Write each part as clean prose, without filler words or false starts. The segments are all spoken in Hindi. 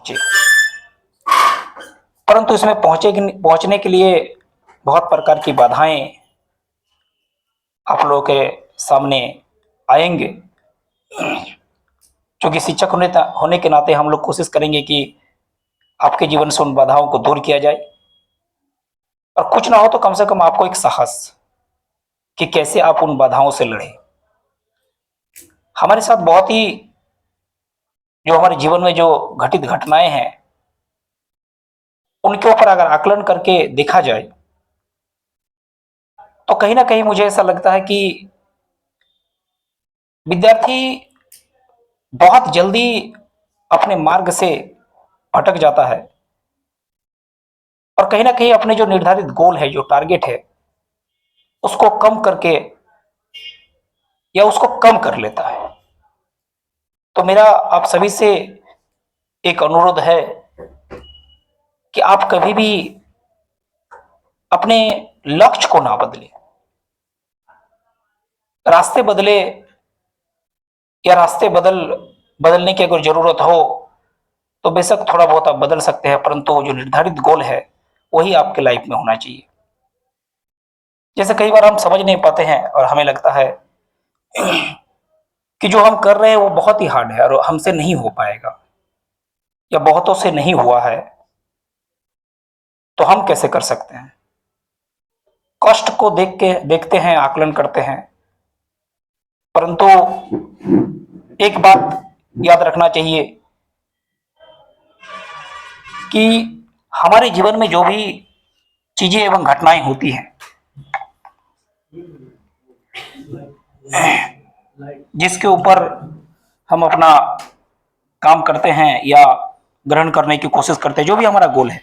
पहुंचे, परंतु इसमें पहुंचने के लिए बहुत प्रकार की बाधाएं आप लोगों के सामने आएंगे। क्योंकि शिक्षक होने के नाते हम लोग कोशिश करेंगे कि आपके जीवन से उन बाधाओं को दूर किया जाए, और कुछ ना हो तो कम से कम आपको एक साहस कि कैसे आप उन बाधाओं से लड़े। हमारे साथ बहुत ही जो हमारे जीवन में जो घटित घटनाएं हैं उनके ऊपर अगर आकलन करके देखा जाए तो कहीं ना कहीं मुझे ऐसा लगता है कि विद्यार्थी बहुत जल्दी अपने मार्ग से भटक जाता है और कहीं ना कहीं अपने जो निर्धारित गोल है, जो टारगेट है, उसको कम करके या उसको कम कर लेता है। तो मेरा आप सभी से एक अनुरोध है कि आप कभी भी अपने लक्ष्य को ना बदलें। रास्ते बदले या रास्ते बदलने की अगर जरूरत हो तो बेशक थोड़ा बहुत आप बदल सकते हैं, परंतु जो निर्धारित गोल है वही आपके लाइफ में होना चाहिए। जैसे कई बार हम समझ नहीं पाते हैं और हमें लगता है कि जो हम कर रहे हैं वो बहुत ही हार्ड है और हमसे नहीं हो पाएगा या बहुतों से नहीं हुआ है, तो हम कैसे कर सकते हैं। कष्ट को देखते हैं, आकलन करते हैं, परंतु एक बात याद रखना चाहिए कि हमारे जीवन में जो भी चीजें एवं घटनाएं होती हैं जिसके ऊपर हम अपना काम करते हैं या ग्रहण करने की कोशिश करते हैं, जो भी हमारा गोल है,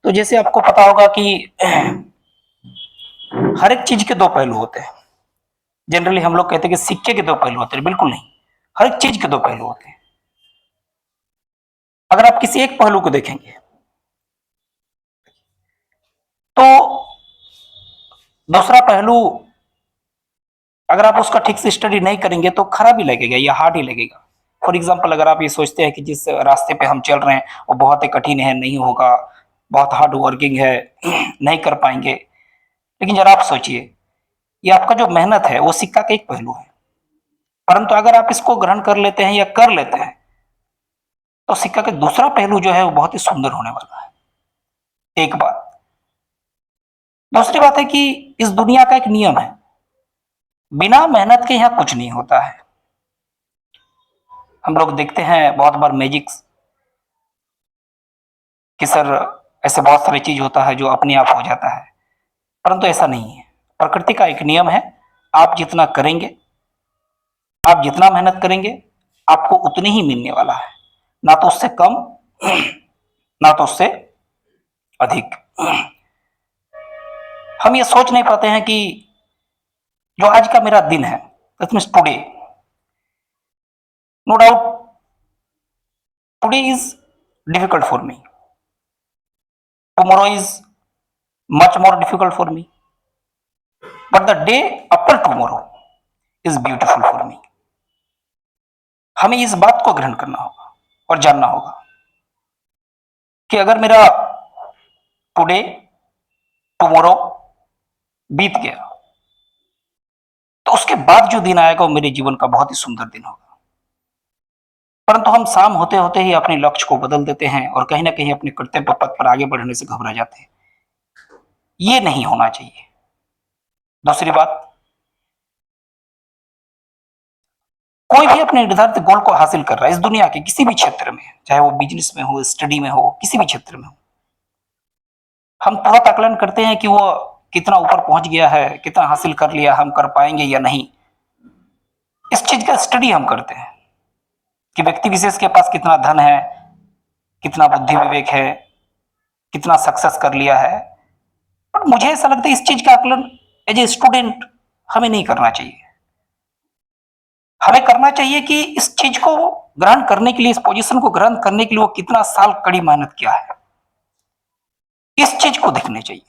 तो जैसे आपको पता होगा कि हर एक चीज के दो पहलू होते हैं। जनरली हम लोग कहते हैं कि सिक्के के दो पहलू होते हैं, बिल्कुल नहीं, हर एक चीज के दो पहलू होते हैं। अगर आप किसी एक पहलू को देखेंगे तो दूसरा पहलू अगर आप उसका ठीक से स्टडी नहीं करेंगे तो खराब ही लगेगा या हार्ड ही लगेगा। फॉर एग्जाम्पल, अगर आप ये सोचते हैं कि जिस रास्ते पे हम चल रहे हैं वो बहुत ही कठिन है, नहीं होगा, बहुत हार्ड वर्किंग है, नहीं कर पाएंगे, लेकिन जरा आप सोचिए, ये आपका जो मेहनत है वो सिक्का का एक पहलू है, परंतु अगर आप इसको ग्रहण कर लेते हैं या कर लेते हैं तो सिक्का का दूसरा पहलू जो है वो बहुत ही सुंदर होने वाला है। एक बात। दूसरी बात है कि इस दुनिया का एक नियम है, बिना मेहनत के यहां कुछ नहीं होता है। हम लोग देखते हैं बहुत बार मैजिक्स कि सर ऐसे बहुत सारी चीज होता है जो अपने आप हो जाता है, परंतु ऐसा नहीं है। प्रकृति का एक नियम है, आप जितना करेंगे, आप जितना मेहनत करेंगे, आपको उतनी ही मिलने वाला है, ना तो उससे कम ना तो उससे अधिक। हम ये सोच नहीं पाते हैं कि जो आज का मेरा दिन है, that means today, no doubt today is difficult for me, tomorrow is much more difficult for me, but the day after tomorrow is beautiful for me. हमें इस बात को ग्रहण करना होगा और जानना होगा कि अगर मेरा टुडे, टुमारो बीत गया तो उसके बाद जो दिन आएगा वो मेरे जीवन का बहुत ही सुंदर दिन होगा। परंतु हम शाम होते होते ही अपने लक्ष्य को बदल देते हैं और कहीं ना कहीं अपने कर्तव्य पथ पर आगे बढ़ने से घबरा जाते हैं। ये नहीं होना चाहिए। दूसरी बात, कोई भी अपने निर्धारित गोल को हासिल कर रहा है इस दुनिया के किसी भी क्षेत्र में, चाहे वो बिजनेस में हो, स्टडी में हो, किसी भी क्षेत्र में हो, हम तुरंत आकलन करते हैं कि वो कितना ऊपर पहुंच गया है, कितना हासिल कर लिया, हम कर पाएंगे या नहीं। इस चीज का स्टडी हम करते हैं कि व्यक्ति विशेष के पास कितना धन है, कितना बुद्धि विवेक है, कितना सक्सेस कर लिया है। बट मुझे ऐसा लगता है इस चीज का आकलन एज ए स्टूडेंट हमें नहीं करना चाहिए। हमें करना चाहिए कि इस चीज को ग्रहण करने के लिए, इस पोजीशन को ग्रहण करने के लिए वो कितना साल कड़ी मेहनत किया है, इस चीज को देखने चाहिए,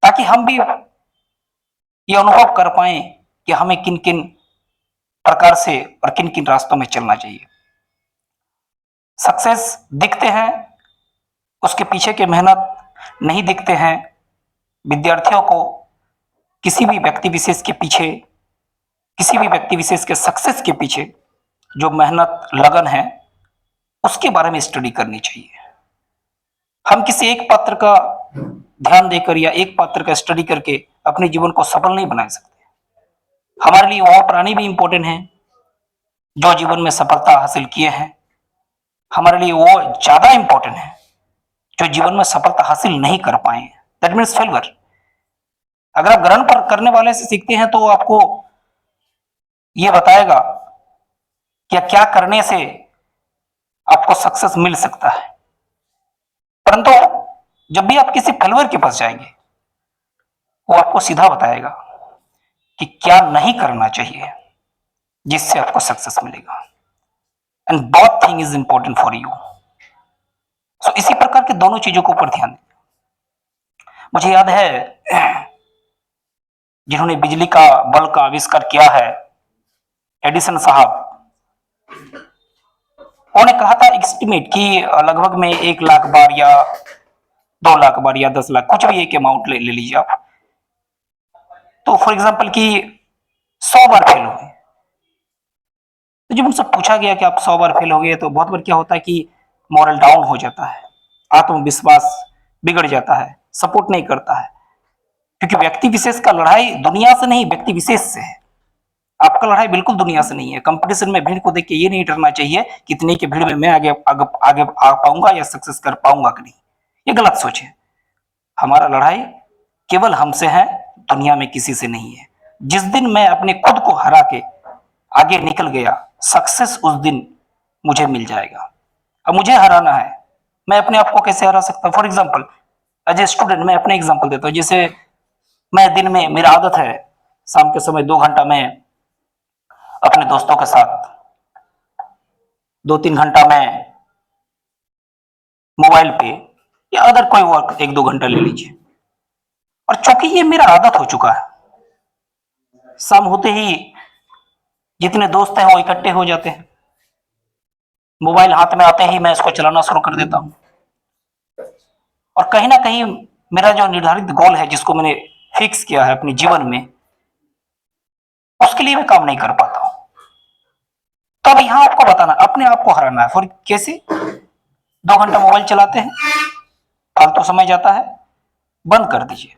ताकि हम भी ये अनुभव कर पाए कि हमें किन किन प्रकार से और किन किन रास्तों में चलना चाहिए। सक्सेस दिखते हैं, उसके पीछे की मेहनत नहीं दिखते हैं। विद्यार्थियों को किसी भी व्यक्ति विशेष के पीछे, किसी भी व्यक्ति विशेष के सक्सेस के पीछे जो मेहनत लगन है उसके बारे में स्टडी करनी चाहिए। हम किसी एक पात्र का ध्यान देकर या एक पात्र का स्टडी करके अपने जीवन को सफल नहीं बना सकते। हमारे लिए वो प्राणी भी इंपॉर्टेंट हैं जो जीवन में सफलता हासिल किए हैं। हमारे लिए वो ज्यादा इंपॉर्टेंट है जो जीवन में सफलता हासिल नहीं कर पाए। That means फेलवर। अगर आप ग्रहण पर करने वाले से सीखते हैं तो आपको ये बताएगा कि क्या करने से आपको सक्सेस मिल सकता है। परंतु जब भी आप किसी फेलवर के पास जाएंगे वो आपको सीधा बताएगा कि क्या नहीं करना चाहिए जिससे आपको सक्सेस मिलेगा। And both thing is important for you. So इसी प्रकार के दोनों चीजों के ऊपर ध्यान दें। मुझे याद है जिन्होंने बिजली का बल्ब का आविष्कार किया है, एडिसन साहब, उन्होंने कहा था एस्टिमेट कि लगभग में 1 लाख बार या 2 लाख बार या 10 लाख, कुछ भी एक अमाउंट ले लीजिए आप। तो फॉर एग्जाम्पल कि 100 बार फेल हुए। तो जब उनसे पूछा गया कि आप 100 बार फेल हो गए तो बहुत बार क्या होता है कि मॉरल डाउन हो जाता है, आत्मविश्वास बिगड़ जाता है, सपोर्ट नहीं करता है। क्योंकि व्यक्ति विशेष का लड़ाई दुनिया से नहीं, व्यक्ति विशेष से है। आपका लड़ाई बिल्कुल दुनिया से नहीं है। कंपटीशन में भीड़ को देख के ये नहीं डरना चाहिए कितने की भीड़ में मैं आगे आगे आगे आ पाऊंगा या सक्सेस कर पाऊंगा कि नहीं। ये गलत सोच है। हमारा लड़ाई केवल हमसे है, दुनिया में किसी से नहीं है। जिस दिन मैं अपने खुद को हरा के आगे निकल गया, सक्सेस उस दिन मुझे मिल जाएगा। अब मुझे हराना है, मैं अपने आप को कैसे हरा सकता हूँ? For example as a student मैं अपने एग्जाम्पल देता हूँ। जैसे मैं दिन में, मेरा आदत है शाम के समय 2 घंटा मैं अपने दोस्तों के साथ, 2-3 घंटा मैं मोबाइल पे या अदर कोई वर्क 1-2 घंटा ले लीजिए। और चूंकि ये मेरा आदत हो चुका है, शाम होते ही जितने दोस्त हैं वो इकट्ठे हो जाते हैं, मोबाइल हाथ में आते ही मैं इसको चलाना शुरू कर देता हूं। और कहीं ना कहीं मेरा जो निर्धारित गोल है, जिसको मैंने फिक्स किया है अपने जीवन में, उसके लिए मैं काम नहीं कर पाता हूं। तो अब यहां आपको बताना, अपने आप को हराना है। फॉर कैसे? 2 घंटा मोबाइल चलाते हैं, फालतू समय जाता है, बंद कर दीजिए।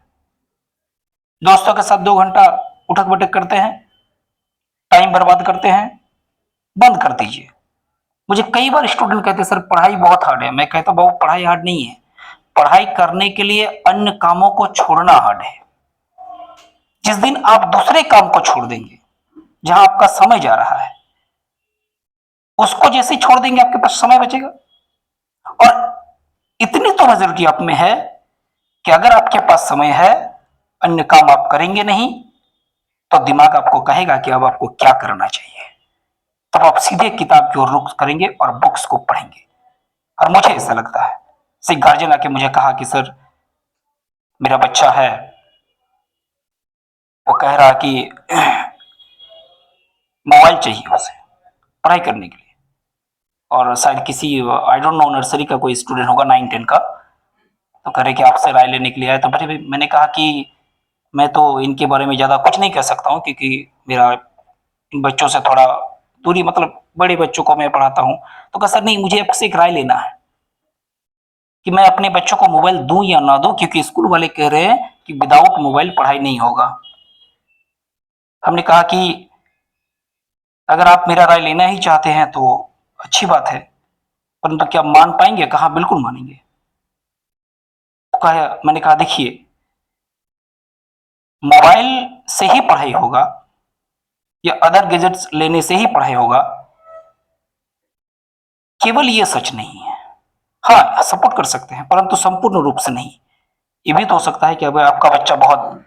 दोस्तों के साथ 2 घंटा उठक बैठक करते हैं, टाइम बर्बाद करते हैं, बंद कर दीजिए। मुझे कई बार स्टूडेंट कहते हैं सर पढ़ाई बहुत हार्ड है। मैं कहता हूं बाबू पढ़ाई हार्ड नहीं है, पढ़ाई करने के लिए अन्य कामों को छोड़ना हार्ड है। जिस दिन आप दूसरे काम को छोड़ देंगे जहां आपका समय जा रहा है, उसको जैसे ही छोड़ देंगे आपके पास समय बचेगा। और इतनी तो मेजोरिटी आप में है कि अगर आपके पास समय है, अन्य काम आप करेंगे नहीं, तो दिमाग आपको कहेगा कि अब आपको क्या करना चाहिए। तब आप सीधे किताब की ओर रुख करेंगे और बुक्स को पढ़ेंगे। और मुझे ऐसा लगता है, से गार्जियन आके मुझे कहा कि सर मेरा बच्चा है, वो कह रहा कि मोबाइल चाहिए उसे पढ़ाई करने के लिए। और शायद किसी, आई डोंट नो, नर्सरी का कोई स्टूडेंट होगा, 9-10 का। तो कह रहे कि आपसे राय लेने के लिए आया। तो फिर मैंने कहा कि मैं तो इनके बारे में ज़्यादा कुछ नहीं कह सकता हूँ क्योंकि मेरा इन बच्चों से थोड़ा दूरी, मतलब बड़े बच्चों को मैं पढ़ाता हूँ। तो कहा सर नहीं, मुझे आपसे एक राय लेना है कि मैं अपने बच्चों को मोबाइल दूं या ना दूं, क्योंकि स्कूल वाले कह रहे हैं कि विदाउट मोबाइल पढ़ाई नहीं होगा। हमने कहा कि अगर आप मेरा राय लेना ही चाहते हैं तो अच्छी बात है, परंतु क्या मान पाएंगे? कहा बिल्कुल मानेंगे। तो कहा, मैंने कहा देखिए, मोबाइल से ही पढ़ाई होगा या अदर गैजेट्स लेने से ही पढ़ाई होगा, केवल ये सच नहीं है। हाँ, सपोर्ट कर सकते हैं परंतु संपूर्ण रूप से नहीं। ये भी तो हो सकता है कि अगर आपका बच्चा बहुत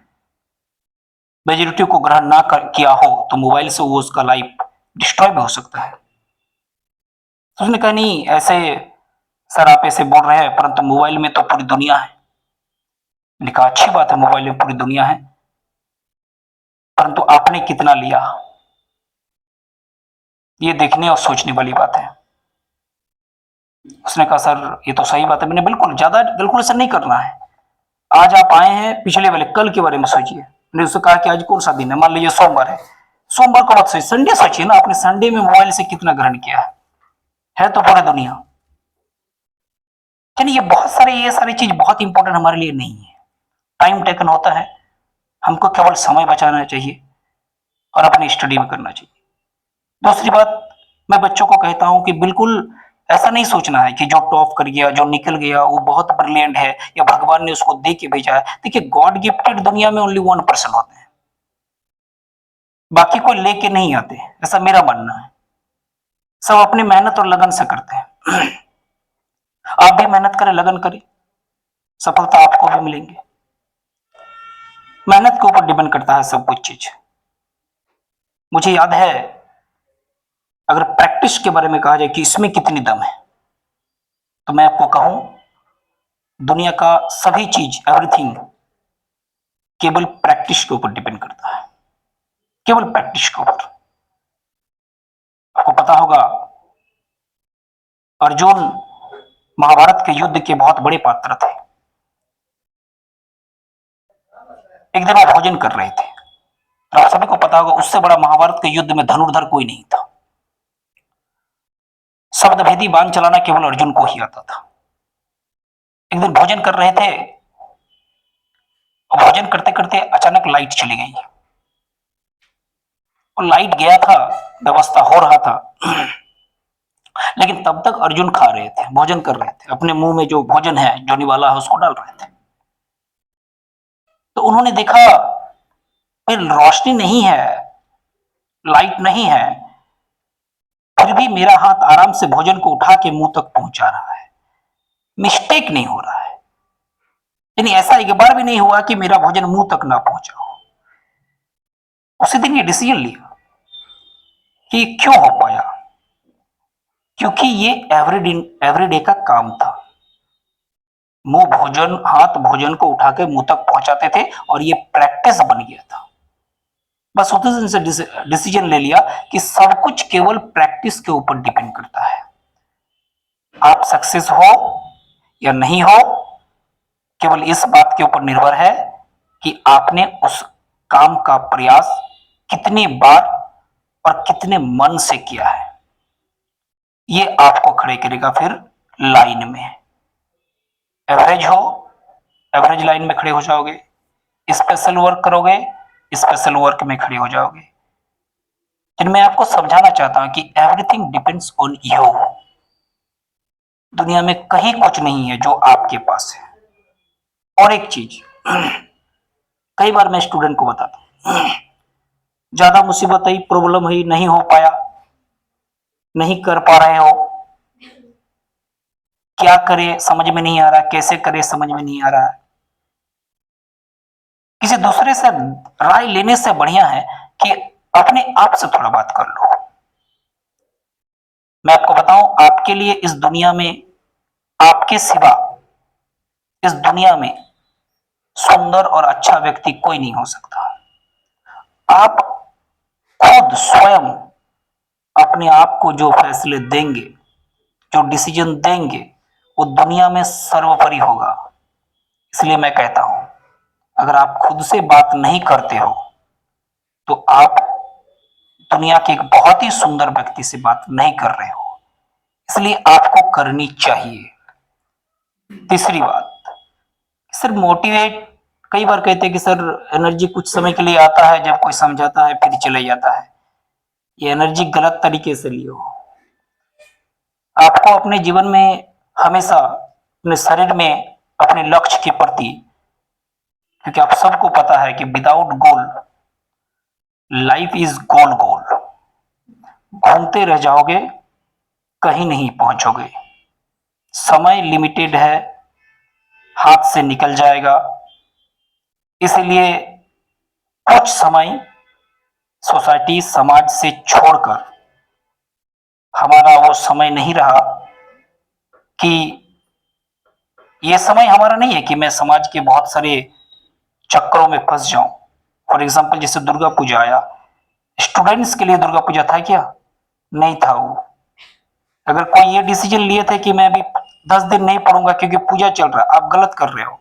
मेजोरिटी को ग्रहण ना किया हो तो मोबाइल से वो उसका लाइफ डिस्ट्रॉय भी हो सकता है। तो उसने कहा नहीं, ऐसे सर आप ऐसे बोल रहे हैं परंतु मोबाइल में तो पूरी दुनिया है। मैंने कहा अच्छी बात है, मोबाइल में पूरी दुनिया है, परंतु आपने कितना लिया, ये देखने और सोचने वाली बात है। उसने कहा सर ये तो सही बात है। मैंने बिल्कुल ज्यादा कैलकुलेशन नहीं करना है, आज आप आए हैं पिछले वाले कल के बारे में सोचिए। मैंने उससे कहा कि आज कौन सा दिन है, मान लीजिए सोमवार है, सोमवार को मत सोचिए, संडे सोचिए ना, आपने संडे में मोबाइल से कितना ग्रहण किया है तो पूरी दुनिया। यानी ये सारी चीज बहुत इंपॉर्टेंट हमारे लिए नहीं है। टाइम टेकन होता है, हमको केवल समय बचाना चाहिए और अपनी स्टडी में करना चाहिए। दूसरी बात, मैं बच्चों को कहता हूं कि बिल्कुल ऐसा नहीं सोचना है कि जो टॉप कर गया, जो निकल गया वो बहुत ब्रिलियंट है या भगवान ने उसको दे के भेजा है। देखिए गॉड गिफ्टेड दुनिया में ओनली 1% होते हैं, बाकी कोई लेके नहीं आते, ऐसा मेरा मानना है। सब अपनी मेहनत और लगन से करते हैं। आप भी मेहनत करें, लगन करें, सफलता आपको भी मिलेंगे। मेहनत के ऊपर डिपेंड करता है सब कुछ चीज। मुझे याद है, अगर प्रैक्टिस के बारे में कहा जाए कि इसमें कितनी दम है, तो मैं आपको कहूं दुनिया का सभी चीज, एवरीथिंग केवल प्रैक्टिस के ऊपर डिपेंड करता है, केवल प्रैक्टिस के ऊपर। आपको पता होगा अर्जुन महाभारत के युद्ध के बहुत बड़े पात्र थे। एक दिन वो भोजन कर रहे थे, और आप सभी को पता होगा उससे बड़ा महाभारत के युद्ध में धनुर्धर कोई नहीं था। शब्द भेदी बाण चलाना केवल अर्जुन को ही आता था। एक दिन भोजन कर रहे थे, और भोजन करते करते अचानक लाइट चली गई, और लाइट गया था, व्यवस्था हो रहा था, लेकिन तब तक अर्जुन खा रहे थे, भोजन कर रहे थे, अपने मुंह में जो भोजन है, जो निवाला है उसको डाल रहे थे। तो उन्होंने देखा भाई रोशनी नहीं है, लाइट नहीं है, फिर भी मेरा हाथ आराम से भोजन को उठा के मुंह तक पहुंचा रहा है, मिस्टेक नहीं हो रहा है। यानी ऐसा एक बार भी नहीं हुआ कि मेरा भोजन मुंह तक ना पहुंचा हो। उसी दिन ये डिसीजन लिया कि क्यों हो पाया, क्योंकि ये एवरीडे का काम था। मुंह भोजन, हाथ भोजन को उठा के मुंह तक पहुंचाते थे, और ये प्रैक्टिस बन गया था। बस उसी दिन से डिसीजन ले लिया कि सब कुछ केवल प्रैक्टिस के ऊपर डिपेंड करता है। आप सक्सेस हो या नहीं हो, केवल इस बात के ऊपर निर्भर है कि आपने उस काम का प्रयास कितनी बार और कितने मन से किया है। ये आपको खड़े करेगा फिर लाइन में। एवरेज हो, एवरेज लाइन में खड़े हो जाओगे, स्पेशल वर्क करोगे, स्पेशल वर्क में खड़े हो जाओगे। लेकिन मैं आपको समझाना चाहता हूं कि एवरीथिंग डिपेंड्स ऑन यू। दुनिया में कहीं कुछ नहीं है जो आपके पास है। और एक चीज, कई बार मैं स्टूडेंट को बताता हूं, ज्यादा मुसीबत आई, प्रॉब्लम हुई, नहीं हो पाया, नहीं कर पा रहे हो, क्या करे समझ में नहीं आ रहा, कैसे करे समझ में नहीं आ रहा, किसी दूसरे से राय लेने से बढ़िया है कि अपने आप से थोड़ा बात कर लो। मैं आपको बताऊं, आपके लिए इस दुनिया में, आपके सिवा इस दुनिया में सुंदर और अच्छा व्यक्ति कोई नहीं हो सकता। आप खुद स्वयं अपने आप को जो फैसले देंगे, जो डिसीजन देंगे, वो दुनिया में सर्वोपरि होगा। इसलिए मैं कहता हूं, अगर आप खुद से बात नहीं करते हो तो आप दुनिया के एक बहुत ही सुंदर व्यक्ति से बात नहीं कर रहे हो, इसलिए आपको करनी चाहिए। तीसरी बात, सर मोटिवेट, कई बार कहते हैं कि सर एनर्जी कुछ समय के लिए आता है, जब कोई समझाता है फिर चले जाता है। ये एनर्जी गलत तरीके से लियो। आपको अपने जीवन में हमेशा अपने शरीर में अपने लक्ष्य के प्रति, क्योंकि आप सबको पता है कि विदाउट गोल लाइफ इज गोल गोल, घूमते रह जाओगे, कहीं नहीं पहुंचोगे। समय लिमिटेड है, हाथ से निकल जाएगा। इसलिए कुछ समय सोसाइटी, समाज से छोड़कर, हमारा वो समय नहीं रहा कि, ये समय हमारा नहीं है कि मैं समाज के बहुत सारे चक्करों में फंस जाऊं। फॉर एग्जाम्पल जैसे दुर्गा पूजा आया, स्टूडेंट्स के लिए दुर्गा पूजा था क्या? नहीं था वो। अगर कोई ये डिसीजन लिए थे कि मैं अभी 10 दिन नहीं पढ़ूंगा क्योंकि पूजा चल रहा है, आप गलत कर रहे हो।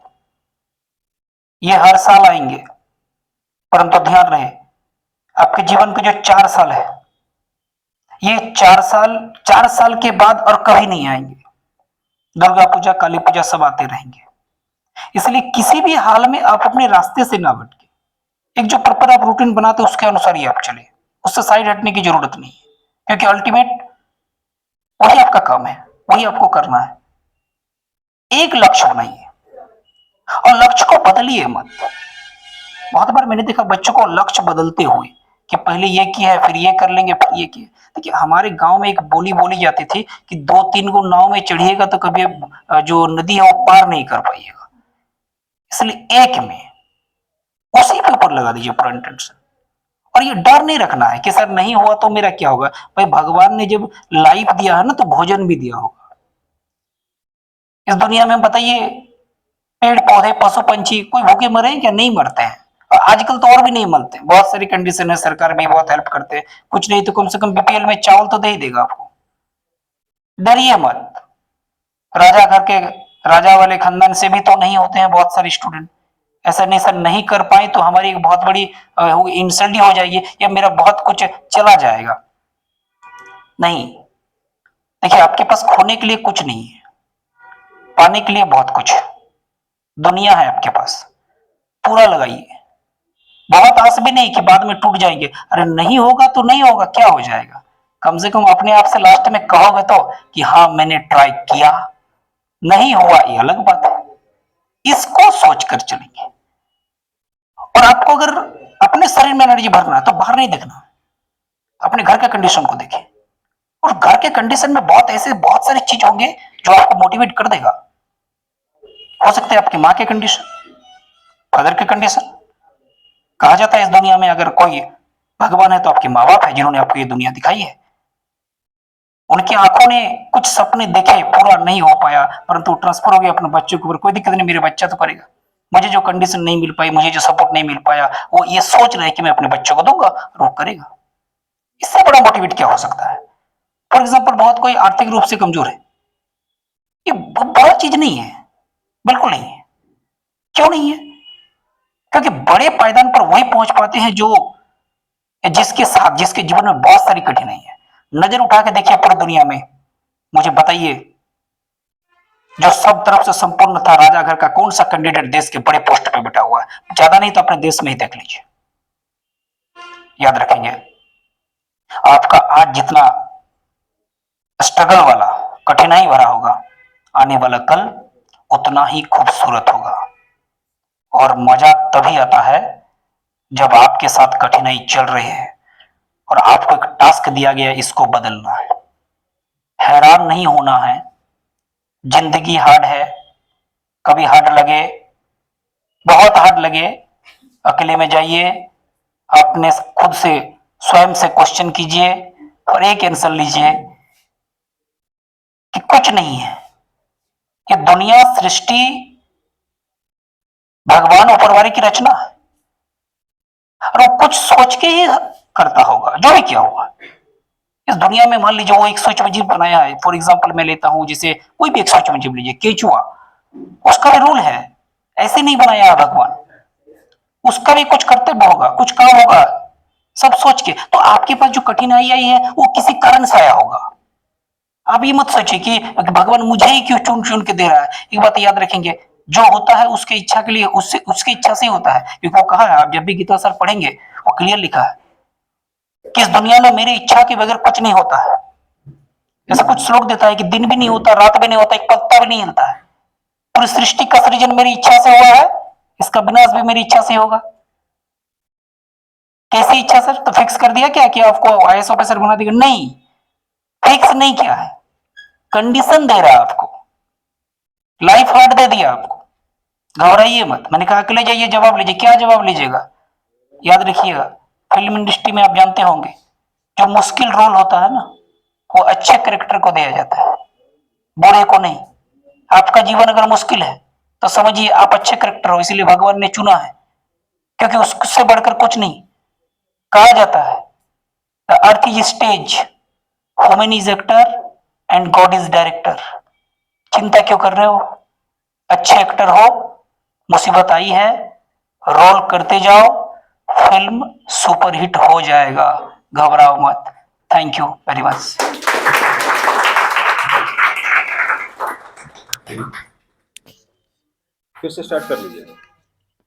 ये हर साल आएंगे, परंतु ध्यान रहे आपके जीवन के जो 4 साल है, ये 4 साल, 4 साल के बाद और कभी नहीं आएंगे। दुर्गा पूजा, काली पूजा सब आते रहेंगे। इसलिए किसी भी हाल में आप अपने रास्ते से ना भटके। एक जो प्रॉपर आप रूटीन बनाते हो उसके अनुसार ही आप चले, उससे साइड हटने की जरूरत नहीं है, क्योंकि अल्टीमेट वही आपका काम है, वही आपको करना है। एक लक्ष्य बनाइए और लक्ष्य को बदलिए मत। बहुत बार मैंने देखा बच्चों को लक्ष्य बदलते हुए कि पहले ये किया है, फिर ये कर लेंगे, फिर ये किया। देखिए हमारे गांव में एक बोली बोली जाती थी कि 2-3 गो नाव में चढ़िएगा तो कभी जो नदी है वो पार नहीं कर पाइएगा। इसलिए एक में उसी के ऊपर लगा दीजिए पूरा इंटेंशन। और ये डर नहीं रखना है कि सर नहीं हुआ तो मेरा क्या होगा। भाई भगवान ने जब लाइफ दिया है ना तो भोजन भी दिया होगा। इस दुनिया में बताइए, पेड़ पौधे पशु पंछी कोई भूखे मरे हैं क्या? नहीं मरते हैं। और आजकल तो और भी नहीं मरते, बहुत सारी कंडीशन है, सरकार भी बहुत हेल्प करते हैं। कुछ नहीं तो कम से कम बीपीएल में चावल तो दे ही देगा आपको। डरिए मत। राजा घर के, राजा वाले खानदान से भी तो नहीं होते हैं बहुत सारे स्टूडेंट। ऐसा नहीं सर नहीं कर पाए तो हमारी एक बहुत बड़ी इंसल्ट ही हो जाएगी या मेरा बहुत कुछ चला जाएगा। नहीं, देखिए आपके पास खोने के लिए कुछ नहीं है, पाने के लिए बहुत कुछ है। दुनिया है आपके पास, पूरा लगाइए। बहुत आस भी नहीं कि बाद में टूट जाएंगे। अरे नहीं होगा तो नहीं होगा, क्या हो जाएगा। कम से कम अपने आप से लास्ट में कहोगे तो कि हाँ मैंने ट्राई किया, नहीं हुआ ये अलग बात है। इसको सोचकर चलेंगे। और आपको अगर अपने शरीर में एनर्जी भरना है तो बाहर नहीं देखना, अपने घर के कंडीशन को देखें। और घर के कंडीशन में बहुत ऐसे बहुत सारी चीज होंगे जो आपको मोटिवेट कर देगा। हो सकता है आपकी माँ के कंडीशन, फादर के कंडीशन। कहा जाता है इस दुनिया में अगर कोई भगवान है तो आपके माँ बाप है जिन्होंने आपको ये दुनिया दिखाई है। उनकी आंखों ने कुछ सपने देखे, पूरा नहीं हो पाया, परंतु ट्रांसफर हो गया अपने बच्चों के ऊपर। कोई दिक्कत नहीं, मेरे बच्चा तो करेगा। मुझे जो कंडीशन नहीं मिल पाई, मुझे जो सपोर्ट नहीं मिल पाया, वो ये सोच रहे कि मैं अपने बच्चों को दूंगा और वो करेगा। इससे बड़ा मोटिवेट क्या हो सकता है। फॉर एग्जाम्पल बहुत कोई आर्थिक रूप से कमजोर है, ये बड़ा चीज नहीं है, बिल्कुल नहीं है। क्यों नहीं है? क्योंकि बड़े पायदान पर वही पहुंच पाते हैं जो जिसके साथ जिसके जीवन में बहुत सारी कठिनाई है। नजर उठा के देखिए पूरी दुनिया में, मुझे बताइए जो सब तरफ से संपूर्ण था राजा घर का कौन सा कैंडिडेट देश के बड़े पोस्ट पे बैठा हुआ है। ज्यादा नहीं तो अपने देश में ही देख लीजिए। याद रखेंगे, आपका आज जितना स्ट्रगल वाला कठिनाई भरा होगा, आने वाला कल उतना ही खूबसूरत होगा। और मजा तभी आता है जब आपके साथ कठिनाई चल रही है और आपको एक टास्क दिया गया है, इसको बदलना है। हैरान नहीं होना है। जिंदगी हार्ड है, कभी हार्ड लगे, बहुत हार्ड लगे, अकेले में जाइए, अपने खुद से स्वयं से क्वेश्चन कीजिए और एक आंसर लीजिए कि कुछ नहीं है। ये दुनिया सृष्टि भगवान ऊपरवाले की रचना है और वो कुछ सोच के ही करता होगा जो भी किया होगा। इस दुनिया में मान लीजिए वो एक सोच में जीव बनाया है। फॉर एग्जाम्पल मैं लेता हूं, जैसे कोई भी एक सोच में जीव लीजिए, केचुआ, उसका भी रूल है। ऐसे नहीं बनाया है भगवान, उसका भी कुछ कर्तव्य होगा, कुछ काम होगा, सब सोच के। तो आपके पास जो कठिनाई आई है वो किसी कारण से आया होगा। आप ये मत सोचिए कि भगवान मुझे ही क्यों चुन चुन के दे रहा है। एक बात याद रखेंगे, जो होता है उसकी इच्छा के लिए, उससे उसकी इच्छा से ही होता है। क्योंकि वो कहा है, आप जब भी गीता सर पढ़ेंगे वो क्लियर लिखा है कि इस दुनिया में मेरी इच्छा के बगैर कुछ नहीं होता है। ऐसा कुछ श्लोक देता है कि दिन भी नहीं होता, रात भी नहीं होता, एक पत्ता भी नहीं हिलता है। पूरी सृष्टि का सृजन मेरी इच्छा से हुआ है, इसका विनाश भी मेरी इच्छा से होगा। कैसी इच्छा सर? तो फिक्स कर दिया क्या कि आपको आईएएस ऑफिसर बना देगा? नहीं, फिक्स नहीं किया है, कंडीशन दे रहा है आपको, लाइफ हार्ड दे दिया आपको। घबराइए मत। मैंने कहा अकेले जाइए, जवाब लीजिए। क्या जवाब लीजिएगा? याद रखिएगा, फिल्म इंडस्ट्री में आप जानते होंगे जो मुश्किल रोल होता है ना, वो अच्छे करेक्टर को दिया जाता है, बुरे को नहीं। आपका जीवन अगर मुश्किल है तो समझिए आप अच्छे करेक्टर हो, इसीलिए भगवान ने चुना है, क्योंकि उससे बढ़कर कुछ नहीं। कहा जाता है the earth is stage, human is actor and God is director. चिंता क्यों कर रहे हो? अच्छे एक्टर हो, मुसीबत आई है, रोल करते जाओ, फिल्म सुपरहिट हो जाएगा, घबराओ मत। Thank you very much. फिर से स्टार्ट कर लीजिए।